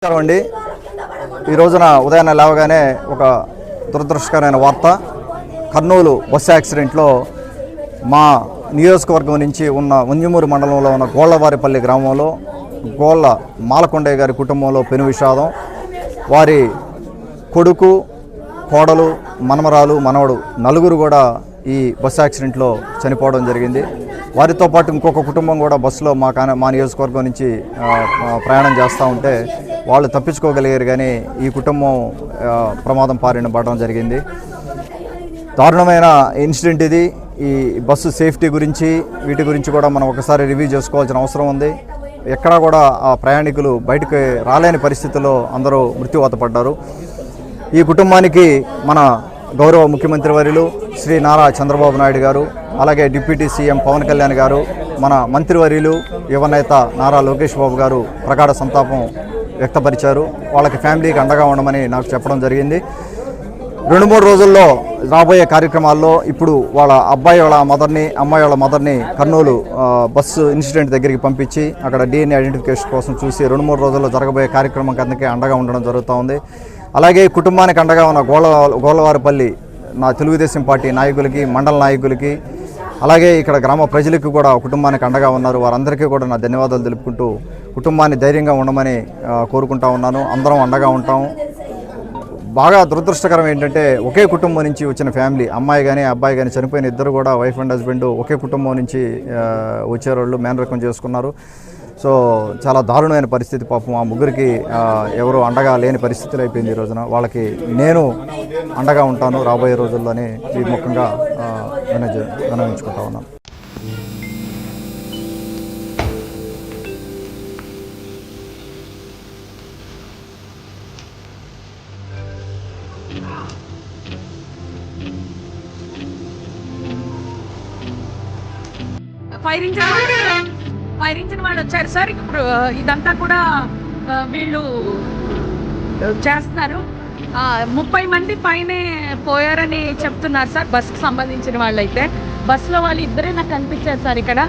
నమస్కారం అండి. ఈ రోజున ఉదయాన్నే లేవగానే ఒక దురదృష్టకరమైన వార్త. కర్నూలు బస్సు యాక్సిడెంట్లో మా నియోజకవర్గం నుంచి ఉన్న వంజమూరు మండలంలో ఉన్న గోళ్లవారిపల్లి గ్రామంలో గోళ్ల మాలకొండయ్య గారి కుటుంబంలో పెను విషాదం. వారి కొడుకు, కోడలు, మనమరాలు, మనవడు నలుగురు కూడా ఈ బస్సు యాక్సిడెంట్లో చనిపోవడం జరిగింది. వారితో పాటు ఇంకొక కుటుంబం కూడా బస్సులో మా నియోజకవర్గం నుంచి ప్రయాణం చేస్తూ ఉంటే వాళ్ళు తప్పించుకోగలిగారు, కానీ ఈ కుటుంబం ప్రమాదం పారిన పడడం జరిగింది. దారుణమైన ఇన్సిడెంట్ ఇది. ఈ బస్సు సేఫ్టీ గురించి వీటి గురించి కూడా మనం ఒకసారి రివ్యూ చేసుకోవాల్సిన అవసరం ఉంది. ఎక్కడా కూడా ఆ ప్రయాణికులు బయటకు రాలేని పరిస్థితుల్లో అందరూ మృత్యువాత పడ్డారు. ఈ కుటుంబానికి మన గౌరవ ముఖ్యమంత్రి వర్యులు శ్రీ నారా చంద్రబాబు నాయుడు గారు, అలాగే డిప్యూటీ సీఎం పవన్ కళ్యాణ్ గారు, మన మంత్రివర్యులు యువనేత నారా లోకేష్ బాబు గారు ప్రగాఢ సంతాపం వ్యక్తపరిచారు. వాళ్ళకి ఫ్యామిలీకి అండగా ఉండమని నాకు చెప్పడం జరిగింది. 2-3 రోజుల్లో రాబోయే కార్యక్రమాల్లో ఇప్పుడు వాళ్ళ అబ్బాయి వాళ్ళ మదర్ని, అమ్మాయి వాళ్ళ మదర్ని కర్నూలు బస్సు ఇన్సిడెంట్ దగ్గరికి పంపించి అక్కడ DNA ఐడెంటిఫికేషన్ కోసం చూసి 2-3 రోజుల్లో జరగబోయే కార్యక్రమం కిందకే అండగా ఉండడం జరుగుతూ ఉంది. అలాగే కుటుంబానికి అండగా ఉన్న గోళ్లవారిపల్లి నా తెలుగుదేశం పార్టీ నాయకులకి, మండల నాయకులకి, అలాగే ఇక్కడ గ్రామ ప్రజలకు కూడా కుటుంబానికి అండగా ఉన్నారు. వారందరికీ కూడా నా ధన్యవాదాలు తెలుపుకుంటూ కుటుంబాన్ని ధైర్యంగా ఉండమని కోరుకుంటా ఉన్నాను. అందరం అండగా ఉంటాం. బాగా దురదృష్టకరం ఏంటంటే ఒకే కుటుంబం నుంచి వచ్చిన ఫ్యామిలీ, అమ్మాయి కానీ అబ్బాయి కానీ చనిపోయిన ఇద్దరు కూడా వైఫ్ అండ్ హస్బెండ్ ఒకే కుటుంబం నుంచి వచ్చేవాళ్ళు మేనరకం చేసుకున్నారు. సో చాలా దారుణమైన పరిస్థితి. పాపం ఆ ముగ్గురికి ఎవరు అండగా లేని పరిస్థితులు అయిపోయింది. ఈ రోజున వాళ్ళకి నేను అండగా ఉంటాను రాబోయే రోజుల్లోనే ఈ ముఖంగా విన్నవించుకుంటా ఉన్నాను. ఫైరించిన వాళ్ళు వచ్చారు సార్. ఇప్పుడు ఇదంతా కూడా వీళ్ళు చేస్తున్నారు. 30 మంది పైనే పోయారని చెప్తున్నారు సార్. బస్సుకు సంబంధించిన వాళ్ళు అయితే బస్సులో వాళ్ళు ఇద్దరే నాకు కనిపించారు సార్. ఇక్కడ